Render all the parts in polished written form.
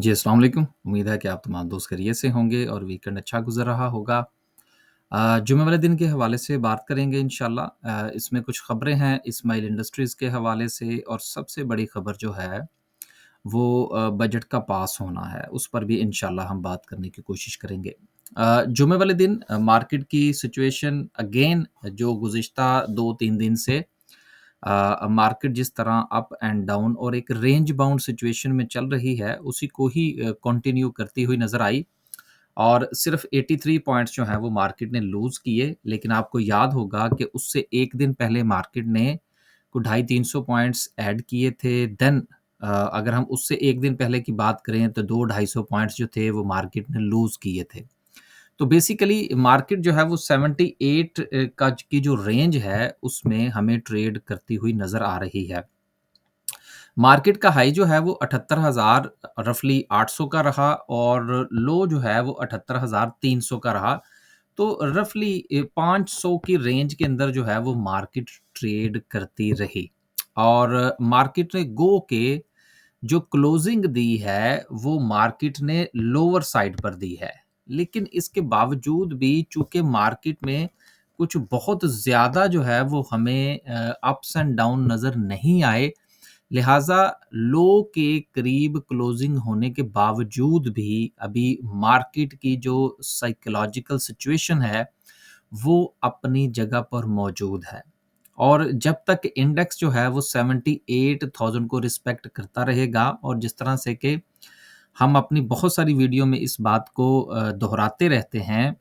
जी, अस्सलाम वालेकुम। उम्मीद है कि आप तमाम दोस्त खैरियत से होंगे और वीकेंड अच्छा गुज़र रहा होगा। जुमे वाले दिन के हवाले से बात करेंगे इंशाल्लाह। इसमें कुछ ख़बरें हैं इस्माइल इंडस्ट्रीज़ के हवाले से और सबसे बड़ी ख़बर जो है वो बजट का पास होना है, उस पर भी इंशाल्लाह हम बात करने की कोशिश करेंगे। जुमे वाले दिन मार्केट की सिचुएशन अगेन जो गुज़िश्ता 2-3 दिन से मार्केट जिस तरह अप एंड डाउन और एक रेंज बाउंड सिचुएशन में चल रही है, उसी को ही कंटिन्यू करती हुई नज़र आई और सिर्फ 83 पॉइंट्स जो हैं वो मार्केट ने लूज़ किए। लेकिन आपको याद होगा कि उससे 1 दिन पहले मार्केट ने को 250-300 पॉइंट्स ऐड किए थे। देन अगर हम उससे 1 दिन पहले की बात करें तो 2-250 पॉइंट्स जो थे वो मार्केट ने लूज़ किए थे। तो बेसिकली मार्केट जो है वो 78 का की जो रेंज है उसमें हमें ट्रेड करती हुई नज़र आ रही है। मार्केट का हाई जो है वो 78,000 रफली 800 का रहा और लो जो है वो 78,300 का रहा। तो रफली 500 की रेंज के अंदर जो है वो मार्केट ट्रेड करती रही और मार्केट ने गो के जो क्लोजिंग दी है, वो मार्केट ने लोअर साइड पर दी है। लेकिन इसके बावजूद भी चूँकि मार्केट में कुछ बहुत ज़्यादा जो है वो हमें अप्स एंड डाउन नज़र नहीं आए, लिहाज़ा लो के करीब क्लोजिंग होने के बावजूद भी अभी मार्केट की जो साइकोलॉजिकल सिचुएशन है, वो अपनी जगह पर मौजूद है। और जब तक इंडेक्स जो है वो 78,000 को रिस्पेक्ट करता रहेगा और जिस तरह से कि हम अपनी बहुत सारी वीडियो में इस बात को दोहराते रहते हैं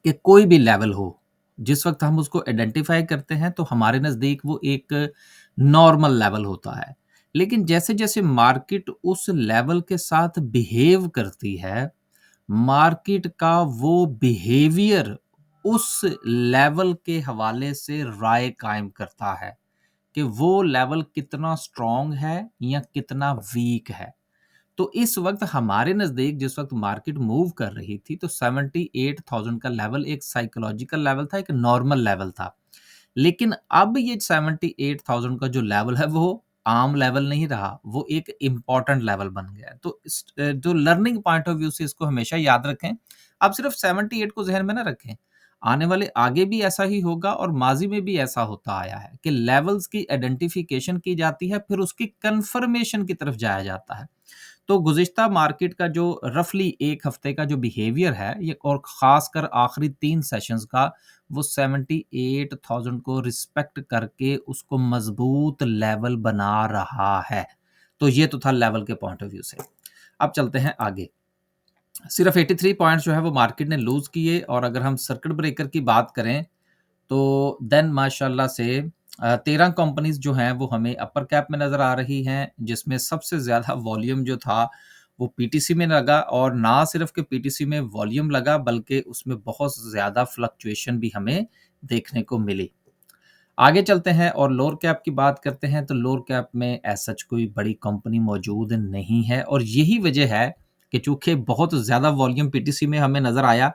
कि कोई भी लेवल हो, जिस वक़्त हम उसको आइडेंटिफ़ाई करते हैं तो हमारे नज़दीक वो एक नॉर्मल लेवल होता है। लेकिन जैसे-जैसे मार्केट उस लेवल के साथ बिहेव करती है, मार्केट का वो बिहेवियर उस लेवल के हवाले से राय कायम करता है कि वो लेवल कितना स्ट्रॉन्ग है या कितना वीक है। तो इस वक़्त हमारे नज़दीक जिस वक़्त मार्केट मूव कर रही थी तो 78,000 का लेवल एक साइकोलॉजिकल लेवल था, एक नॉर्मल लेवल था। लेकिन अब ये 78,000 का जो लेवल है वो आम लेवल नहीं रहा, वो एक इम्पोर्टेंट लेवल बन गया है। तो जो लर्निंग पॉइंट ऑफ व्यू से इसको हमेशा याद रखें। आप सिर्फ 78 को ज़हन में ना रखें। आने वाले आगे भी ऐसा ही होगा और माज़ी में भी ऐसा होता आया है कि लेवल्स की आइडेंटिफिकेशन की जाती है, फिर उसकी कन्फर्मेशन की तरफ जाया जाता है। तो गुज़िश्ता मार्केट का जो रफ़ली 1 हफ़्ते का जो बिहेवियर है ये और ख़ासकर आखिरी 3 सेशंस का वो 78,000 को रिस्पेक्ट करके उसको मज़बूत लेवल बना रहा है। तो ये तो था लेवल के पॉइंट ऑफ व्यू से। अब चलते हैं आगे। सिर्फ़ 83 पॉइंट्स जो है वो मार्केट ने लूज़ किए और अगर हम सर्किट ब्रेकर की बात करें तो देन माशाल्लाह से 13 कंपनीज़ जो हैं वो हमें अपर कैप में नज़र आ रही हैं, जिसमें सबसे ज़्यादा वॉल्यूम जो था वो पीटीसी में लगा और ना सिर्फ़ कि पीटीसी में वॉल्यूम लगा बल्कि उसमें बहुत ज़्यादा फ्लक्चुएशन भी हमें देखने को मिली। आगे चलते हैं और लोअर कैप की बात करते हैं तो लोअर कैप में एज़ सच कोई बड़ी कंपनी मौजूद नहीं है और यही वजह है कि चूँकि बहुत ज़्यादा वॉल्यूम पीटीसी में हमें नज़र आया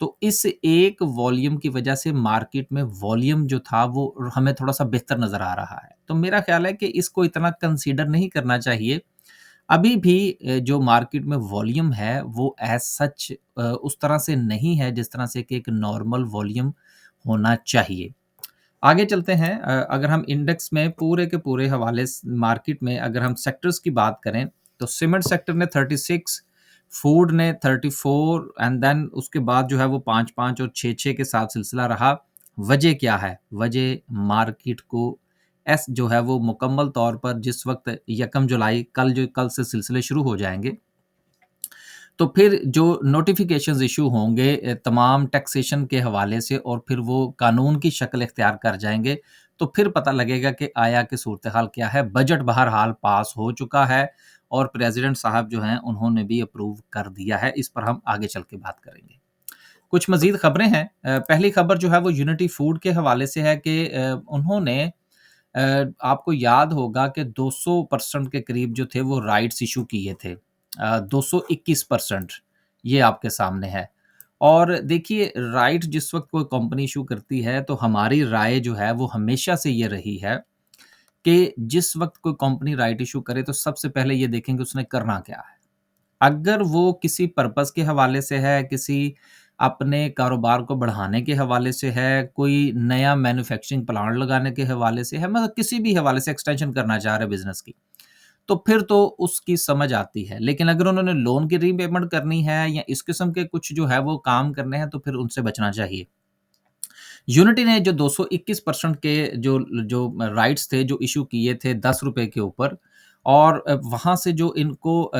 तो इस एक वॉल्यूम की वजह से मार्केट में वॉल्यूम जो था वो हमें थोड़ा-सा बेहतर नज़र आ रहा है। तो मेरा ख़्याल है कि इसको इतना कंसीडर नहीं करना चाहिए। अभी भी जो मार्केट में वॉल्यूम है वो एज़ सच उस तरह से नहीं है जिस तरह से कि एक नॉर्मल वॉल्यूम होना चाहिए। आगे चलते हैं अगर हम इंडेक्स में पूरे के पूरे हवाले स मार्केट में अगर हम सेक्टर्स की बात करें, तो सीमेंट सेक्टर ने 36, फूड ने 34 एंड देन उसके बाद जो है वो 5-5 और 6-6 के साथ सिलसिला रहा। वजह क्या है? वजह मार्केट को जो है वो मुकम्मल तौर पर जिस वक़्त यकम जुलाई कल से सिलसिले शुरू हो जाएँगे तो फिर जो नोटिफ़िकेशंस इश्यू होंगे तमाम टैक्सेशन के हवाले से और फिर वो कानून की शक्ल इख्तियार कर जाएँगे, तो फिर पता लगेगा कि आया कि सूरत-ए-हाल क्या है। बजट बहरहाल पास हो चुका है और प्रेज़िडेंट साहब जो हैं, उन्होंने भी अप्रूव कर दिया है। इस पर हम आगे चल के बात करेंगे। कुछ मज़ीद खबरें हैं। पहली खबर जो है वो यूनिटी फूड के हवाले से है कि उन्होंने आपको याद होगा कि 200% के करीब जो थे वो राइट्स इश्यू किए थे। 221% ये आपके सामने है। और देखिए राइट जिस वक़्त कोई कंपनी इश्यू करती है तो हमारी राय जो है वो हमेशा से ये रही है कि जिस वक़्त कोई कंपनी राइट इश्यू करे तो सबसे पहले ये देखेंगे उसने करना क्या है। अगर वो किसी पर्पज़ के हवाले से है, किसी अपने कारोबार को बढ़ाने के हवाले से है, कोई नया मैन्युफैक्चरिंग प्लांट लगाने के हवाले से है, मतलब किसी भी हवाले से एक्सटेंशन करना चाह रहे हैं बिज़नेस की, तो फिर तो उसकी समझ आती है। लेकिन अगर उन्होंने लोन की रीपेमेंट करनी है या इस किस्म के कुछ जो है वो काम करने हैं, तो फिर उनसे बचना चाहिए। यूनिटी ने जो 221% के जो जो राइट्स थे, जो इश्यू किए थे ₹10 के ऊपर, और वहाँ से जो इनको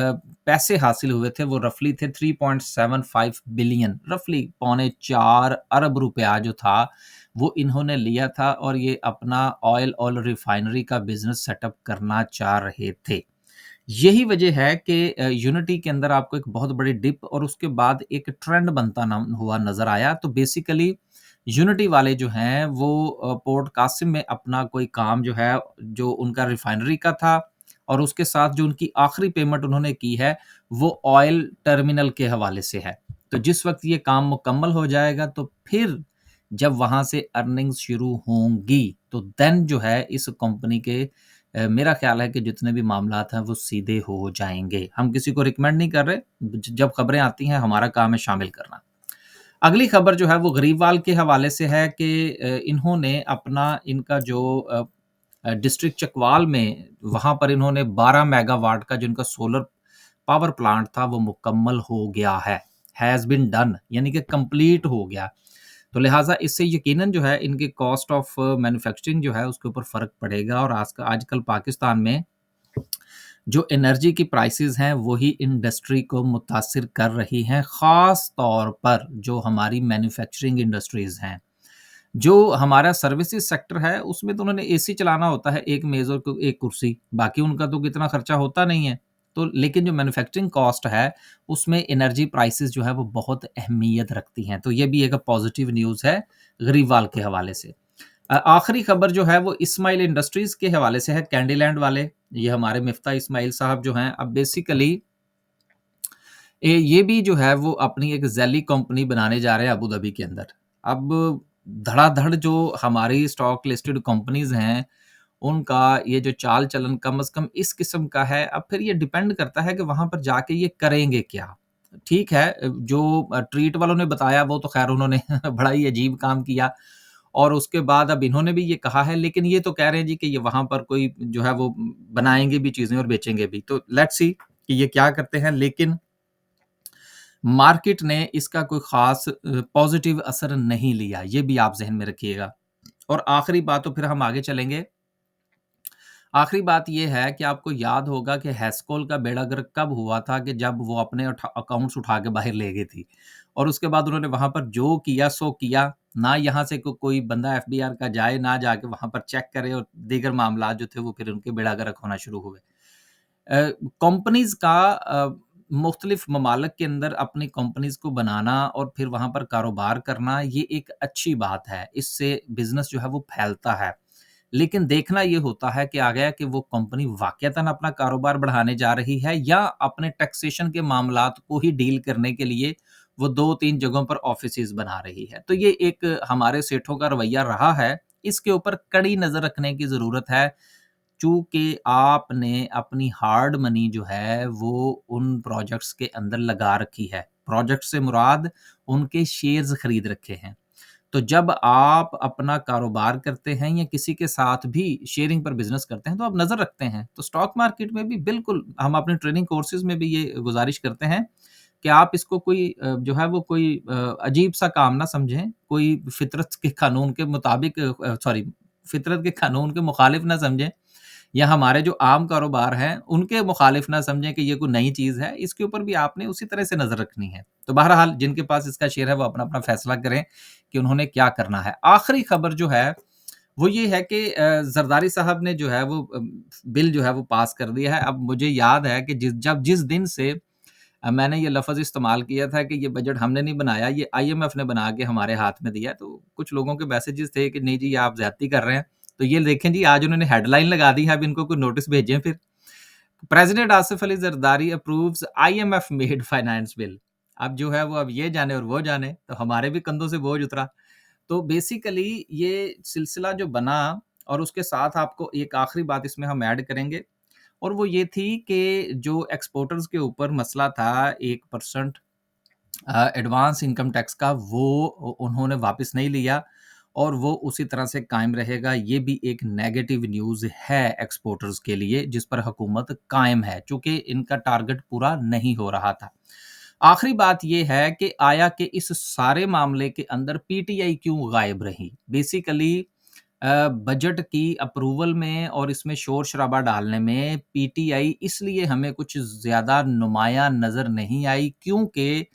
पैसे हासिल हुए थे वो रफ़ली थे 3.75 बिलियन, रफ़ली पौने 4 अरब रुपया जो था, वो इन्होंने लिया था और ये अपना ऑयल रिफाइनरी का बिज़नेस सेटअप करना चाह रहे थे। यही वजह है कि यूनिटी के अंदर आपको एक बहुत बड़ी डिप और उसके बाद एक ट्रेंड बनता ना हुआ नज़र आया। तो बेसिकली यूनिटी वाले जो हैं वो पोर्ट कासिम में अपना कोई काम जो है, जो उनका रिफाइनरी का था, और उसके साथ जो उनकी आखिरी पेमेंट उन्होंने की है, वो ऑयल टर्मिनल के हवाले से है। तो जिस वक़्त ये काम मुकम्मल हो जाएगा, तो फिर जब वहाँ से अर्निंग्स शुरू होंगी, तो देन जो है इस कंपनी के मेरा ख़्याल है कि जितने भी मामलात हैं वो सीधे हो जाएँगे। हम किसी को रिकमेंड नहीं कर रहे, जब खबरें आती हैं हमारा काम है शामिल करना। अगली खबर जो है वो गरीबवाल के हवाले से है कि इन्होंने अपना इनका जो डिस्ट्रिक्ट चकवाल में, वहाँ पर इन्होंने 12 मेगावाट का जो इनका सोलर पावर प्लांट था वो मुकम्मल हो गया है। हैज़ बीन डन, यानी कि कंप्लीट हो गया। तो लिहाज़ा इससे यकीनन जो है इनकी कॉस्ट ऑफ मैन्युफैक्चरिंग जो है उसके ऊपर फ़र्क पड़ेगा, और आजकल पाकिस्तान में जो एनर्जी की प्राइसेज़ हैं वही इंडस्ट्री को मुतासिर कर रही हैं, ख़ास तौर पर जो हमारी मैन्युफैक्चरिंग इंडस्ट्रीज़ हैं। जो हमारा सर्विसेज़ सेक्टर है उसमें तो उन्होंने एसी चलाना होता है, 1 मेज़ और क 1 कुर्सी, बाकी उनका तो इतना खर्चा होता नहीं है। तो लेकिन जो मैन्युफैक्चरिंग कॉस्ट है, उसमें एनर्जी प्राइसेज़ जो है वो बहुत अहमियत रखती हैं। तो ये भी एक पॉज़िटिव न्यूज़ है गरीबवाल के हवाले से। आखिरी खबर जो है वो इस्माइल इंडस्ट्रीज़ के हवाले से है, कैंडीलैंड वाले। ये हमारे मिफ्ता इस्माइल साहब जो हैं, अब बेसिकली ये भी जो है वो अपनी एक ज़ेली कंपनी बनाने जा रहे हैं अबू धाबी के अंदर। अब धड़ाधड़ जो हमारी स्टॉक लिस्टेड कंपनीज़ हैं, उनका ये जो चाल-चलन कम से कम इस किस्म का है, अब फिर ये डिपेंड करता है कि वहाँ पर जाके ये करेंगे क्या? ठीक है, जो ट्रीट वालों ने बताया वो तो ख़ैर उन्होंने बड़ा ही अजीब काम किया, और उसके बाद अब इन्होंने भी ये कहा है, लेकिन ये तो कह रहे हैं जी कि ये वहाँ पर कोई जो है वो बनाएँगे भी चीज़ें और बेचेंगे भी। तो लेट्स सी कि ये क्या करते हैं, लेकिन मार्केट ने इसका कोई ख़ास पॉज़िटिव असर नहीं लिया, ये भी आप ज़हन में रखिएगा। और आखिरी बात, तो फिर हम आगे चलेंगे। आखिरी बात ये है कि आपको याद होगा कि हेस्कोल का बेड़ा गर्क कब हुआ था, कि जब वो अपने अकाउंट्स उठा के बाहर ले गई थी, और उसके बाद उन्होंने वहाँ पर जो किया सो किया। ना यहाँ से कोई बंदा एफबीआर का जाए, ना जाके वहाँ पर चेक करे, और दीगर मामलात जो थे वो फिर उनके बेड़ा गर्क होना शुरू हुए। कंपनीज़ का मुख्तलिफ ममालिक के अंदर अपनी कंपनीज़ को बनाना और फिर वहाँ पर कारोबार करना, ये एक अच्छी बात है। इससे बिज़नेस जो है वो फैलता है। लेकिन देखना ये होता है कि आ गया कि वो कंपनी वाक़ईतन अपना कारोबार बढ़ाने जा रही है, या अपने टैक्सेशन के मामलात को ही डील करने के लिए वो 2-3 जगहों पर ऑफ़िसेज़ बना रही है। तो ये एक हमारे सेठों का रवैया रहा है, इसके ऊपर कड़ी नज़र रखने की ज़रूरत है। चूँकि आपने अपनी हार्ड मनी जो है वो उन प्रोजेक्ट्स के अंदर लगा रखी है। प्रोजेक्ट से मुराद उनके शेयर्स खरीद रखे हैं। तो जब आप अपना कारोबार करते हैं या किसी के साथ भी शेयरिंग पर बिज़नेस करते हैं, तो आप नज़र रखते हैं। तो स्टॉक मार्केट में भी बिल्कुल हम अपने ट्रेनिंग कोर्सेज़ में भी ये गुज़ारिश करते हैं कि आप इसको कोई जो है वो कोई अजीब-सा काम ना समझें, कोई फ़ितरत के कानून के मुताबिक सॉरी, फ़ितरत के कानून के मुखालिफ ना समझें, या हमारे जो आम कारोबार हैं, उनके मुखालिफ ना समझें कि ये कोई नई चीज़ है, इसके ऊपर भी आपने उसी तरह से नज़र रखनी है। तो बहरहाल जिनके पास इसका शेयर है वो अपना-अपना फ़ैसला करें कि उन्होंने क्या करना है। आखिरी खबर जो है वो ये है कि ज़रदारी साहब ने जो है वो बिल जो है वो पास कर दिया है। अब मुझे याद है कि जिस दिन से मैंने ये लफ़्ज़ इस्तेमाल किया था कि ये बजट हमने नहीं बनाया, ये आईएमएफ ने बना के हमारे हाथ में दिया, तो कुछ लोगों के मैसेजेस थे कि नहीं जी, ये आप ज़्यादती कर रहे हैं। तो ये देखें जी, आज उन्होंने हेडलाइन लगा दी है, अब इनको कोई नोटिस भेजें फिर। President Asif Ali Zardari approves IMF made finance bill. अब जो है वो अब ये जाने और वो जाने, तो हमारे भी कंधों से बोझ उतरा। तो बेसिकली ये सिलसिला जो बना, और उसके साथ आपको एक आखिरी बात इसमें हम ऐड करेंगे, और वो ये थी कि जो एक्सपोर्टर्स के ऊपर मसला था 1% एडवांस इनकम टैक्स का, वो उन्होंने वापस नहीं लिया और वो उसी तरह से कायम रहेगा। ये भी एक नेगेटिव न्यूज़ है एक्सपोर्टर्स के लिए, जिस पर हुकूमत कायम है, चूँकि इनका टारगेट पूरा नहीं हो रहा था। आखिरी बात ये है कि आया कि इस सारे मामले के अंदर पीटीआई क्यों गायब रही? बेसिकली बजट की अप्रूवल में और इसमें शोर-शराबा डालने में पीटीआई इसलिए हमें कुछ ज़्यादा नुमायाँ नज़र नहीं आई, क्योंकि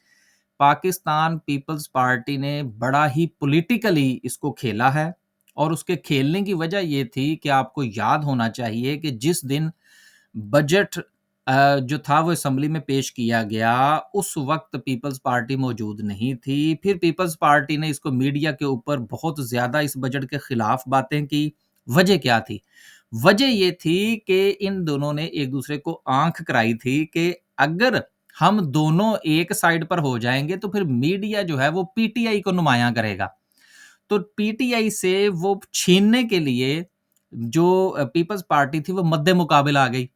पाकिस्तान पीपल्स पार्टी ने बड़ा ही पॉलिटिकली इसको खेला है और उसके खेलने की वजह ये थी कि आपको याद होना चाहिए कि जिस दिन बजट जो था वो असेंबली में पेश किया गया, उस वक़्त पीपल्स पार्टी मौजूद नहीं थी। फिर पीपल्स पार्टी ने इसको मीडिया के ऊपर बहुत ज़्यादा इस बजट के खिलाफ बातें की। वजह क्या थी? वजह ये थी कि इन दोनों ने एक-दूसरे को आँख कराई थी कि अगर हम दोनों एक साइड पर हो जाएँगे तो फिर मीडिया जो है वो पीटीआई को नुमायाँ करेगा। तो पीटीआई से वो छीनने के लिए जो पीपल्स पार्टी थी वो मद्दे मुकाबिल आ गई।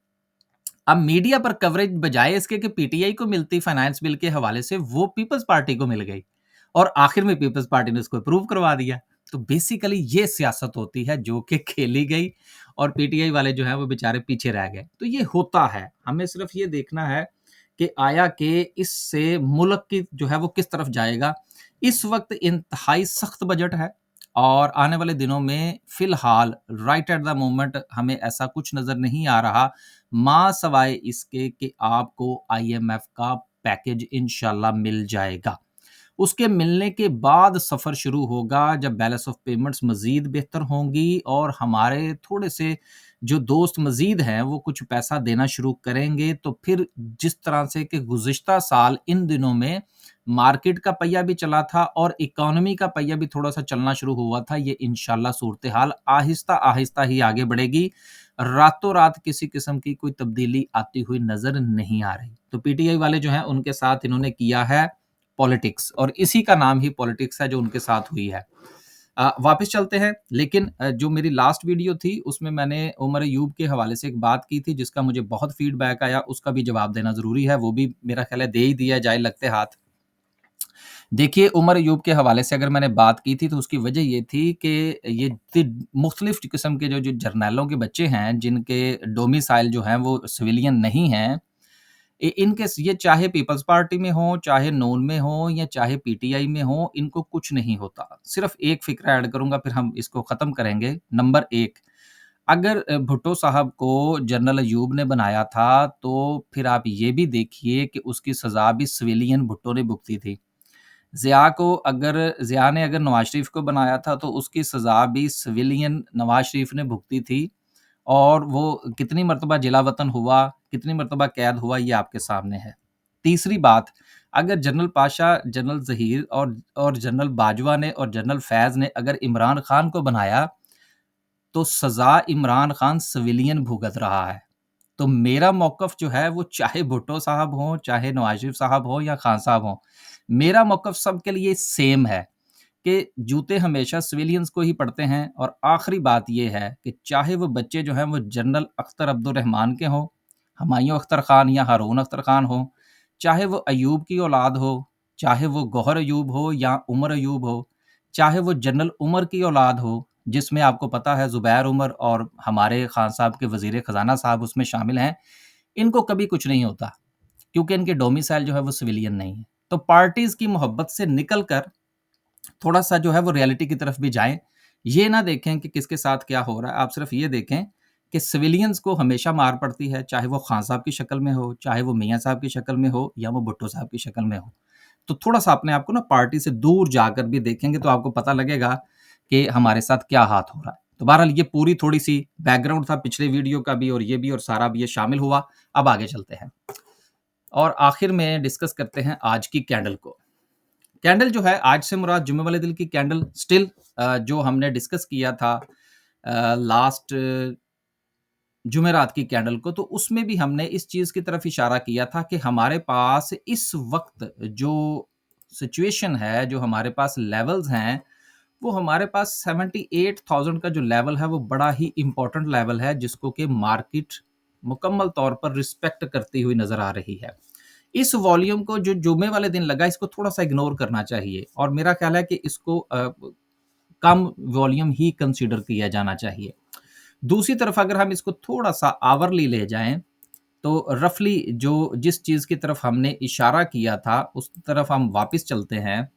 अब मीडिया पर कवरेज बजाय इसके कि पीटीआई को मिलती फाइनेंस बिल के हवाले से, वो पीपल्स पार्टी को मिल गई और आखिर में पीपल्स पार्टी ने उसको अप्रूव करवा दिया। तो बेसिकली ये सियासत होती है जो कि खेली गई और पीटीआई वाले जो हैं वो बेचारे पीछे रह गए। तो ये होता है, हमें सिर्फ ये देखना है कि आया कि इससे मुल्क की जो है वो किस तरफ जाएगा। इस वक्त इंतहाई सख्त बजट है और आने वाले दिनों में फिलहाल राइट एट द मोमेंट हमें ऐसा कुछ नज़र नहीं आ रहा, माँ सवाए इसके कि आपको आईएमएफ का पैकेज इंशाल्लाह मिल जाएगा। उसके मिलने के बाद सफ़र शुरू होगा जब बैलेंस ऑफ पेमेंट्स मज़ीद बेहतर होंगी और हमारे थोड़े से जो दोस्त मज़ीद हैं वो कुछ पैसा देना शुरू करेंगे, तो फिर जिस तरह से कि गुज़िश्ता साल इन दिनों में मार्केट का पहिया भी चला था और इकोनॉमी का पहिया भी थोड़ा-सा चलना शुरू हुआ था, ये इंशाल्लाह सूरत-ए-हाल आहिस्ता-आहिस्ता ही आगे बढ़ेगी। रातों-रात किसी किस्म की कोई तब्दीली आती हुई नज़र नहीं आ रही। तो पीटीआई वाले जो हैं उनके साथ इन्होंने किया है पॉलिटिक्स और इसी का नाम ही पॉलिटिक्स है जो उनके साथ हुई है। वापस चलते हैं, लेकिन जो मेरी लास्ट वीडियो थी उसमें मैंने उमर अय्यूब के हवाले से एक बात की थी जिसका मुझे बहुत फीडबैक आया, उसका भी जवाब देना ज़रूरी है, वो भी मेरा ख़्याल है दे ही दिया जाए लगते हाथ। देखिए, उमर अय्यूब के हवाले से अगर मैंने बात की थी तो उसकी वजह ये थी कि ये मुख्तलिफ़ किस्म के जो जर्नैलों के बच्चे हैं जिनके डोमिसाइल जो हैं वो सिविलियन नहीं हैं, इनके ये चाहे पीपल्स पार्टी में हो, चाहे नून में हो या चाहे पीटीआई में हो, इनको कुछ नहीं होता। सिर्फ एक फ़िक्रा ऐड करूँगा फिर हम इसको ख़त्म करेंगे। नंबर 1, अगर भुट्टो साहब को जनरल अय्यूब ने बनाया था, तो फिर आप ये भी देखिए कि उसकी सज़ा भी सिविलियन भुट्टो ने भुगती थी। ज़िया ने अगर नवाज़ शरीफ को बनाया था, तो उसकी सज़ा भी सिविलियन नवाज़ शरीफ ने भुगती थी। और वो कितनी मर्तबा जिला-वतन हुआ, कितनी मर्तबा कैद हुआ, ये आपके सामने है। तीसरी बात, अगर जनरल पाशा, जनरल ज़हीर और जनरल बाजवा ने और जनरल फैज़ ने अगर इमरान खान को बनाया, तो सज़ा इमरान खान सिविलियन भुगत रहा है। तो मेरा मौक़िफ़ जो है वो चाहे भुट्टो साहब हों, चाहे नवाज़ शरीफ साहब हों या खान साहब हों, मेरा मौक़िफ़ सबके लिए सेम है कि जूते हमेशा सिविलियंस को ही पड़ते हैं। और आखिरी बात ये है कि चाहे वो बच्चे जो हैं वो जनरल अख्तर अब्दुर्रहमान के हों, हुमायूं अख्तर खान या हारून अख्तर खान हों, चाहे वो अयूब की औलाद हो, चाहे वो गौहर अयूब हो या उमर अयूब हो, चाहे वो जनरल उमर की औलाद हो, जिसमें आपको पता है ज़ुबैर उमर और हमारे खान साहब के वज़ीर ख़ज़ाना साहब उसमें शामिल हैं, इनको कभी कुछ नहीं होता, क्योंकि इनके डोमिसाइल जो है वो सिविलियन नहीं है। तो पार्टीज़ की मोहब्बत से निकल कर थोड़ा-सा जो है वो रियलिटी की तरफ भी जाएँ। ये ना देखें कि किसके साथ क्या हो रहा है, आप सिर्फ़ ये देखें कि सिविलियंस को हमेशा मार पड़ती है, चाहे वो खान साहब की शक्ल में हो, चाहे वो मियाँ साहब की शक्ल में हो या वो भुट्टो साहब की शक्ल में हो। तो थोड़ा-सा अपने आप को ना पार्टी से दूर जाकर भी देखेंगे तो आपको पता लगेगा कि हमारे साथ क्या हाथ हो रहा है। तो बहरहाल ये पूरी थोड़ी-सी बैकग्राउंड था पिछले वीडियो का भी और ये भी और सारा भी ये शामिल हुआ। अब आगे चलते हैं और आखिर में डिस्कस करते हैं आज की कैंडल को। कैंडल जो है आज से मुराद जुम्मे वाले दिन की कैंडल स्टिल जो हमने डिस्कस किया था लास्ट जुमेरात की कैंडल को, तो उसमें भी हमने इस चीज़ की तरफ इशारा किया था कि हमारे पास इस वक्त जो सिचुएशन है, जो हमारे पास लेवल्स हैं, वो हमारे पास 78,000 का जो लेवल है वो बड़ा ही इम्पोर्टेंट लेवल है जिसको कि मार्केट मुकम्मल तौर पर रिस्पेक्ट करती हुई नज़र आ रही है। इस वॉल्यूम को जो जुम्मे वाले दिन लगा, इसको थोड़ा-सा इग्नोर करना चाहिए और मेरा ख़्याल है कि इसको कम वॉल्यूम ही कंसीडर किया जाना चाहिए। दूसरी तरफ अगर हम इसको थोड़ा-सा आवरली ले जाएँ, तो रफ़ली जो जिस चीज़ की तरफ हमने इशारा किया था, उस तरफ हम वापस चलते हैं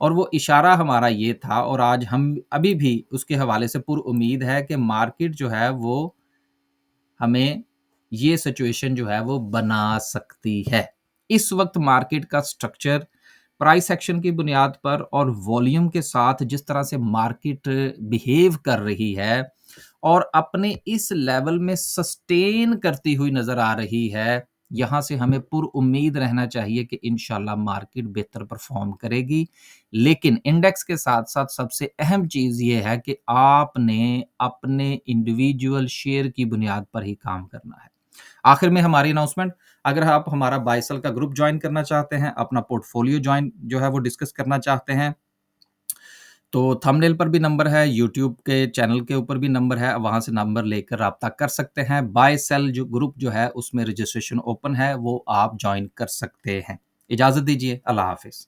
और वो इशारा हमारा ये था और आज हम अभी भी उसके हवाले से पुरउम्मीद है कि मार्केट जो है वो हमें ये सिचुएशन जो है वो बना सकती है। इस वक़्त मार्केट का स्ट्रक्चर प्राइस एक्शन की बुनियाद पर और वॉल्यूम के साथ जिस तरह से मार्केट बिहेव कर रही है और अपने इस लेवल में सस्टेन करती हुई नज़र आ रही है, यहाँ से हमें पुरउम्मीद रहना चाहिए कि इंशाल्लाह मार्केट बेहतर परफ़ॉर्म करेगी। लेकिन इंडेक्स के साथ-साथ सबसे अहम चीज़ ये है कि आपने अपने इंडिविजुअल शेयर की बुनियाद पर ही काम करना है। आखिर में हमारी अनाउंसमेंट, अगर आप हमारा बाय सेल का ग्रुप जॉइन करना चाहते हैं, अपना पोर्टफोलियो जॉइन जो है वो डिस्कस करना चाहते हैं, तो थंबनेल पर भी नंबर है, यूट्यूब के चैनल के ऊपर भी नंबर है, वहाँ से नंबर लेकर राब्ता कर सकते हैं। बाय सेल जो ग्रुप जो है उसमें रजिस्ट्रेशन ओपन है, वो आप जॉइन कर सकते हैं। इजाज़त दीजिए, अल्लाह हाफ़िज़।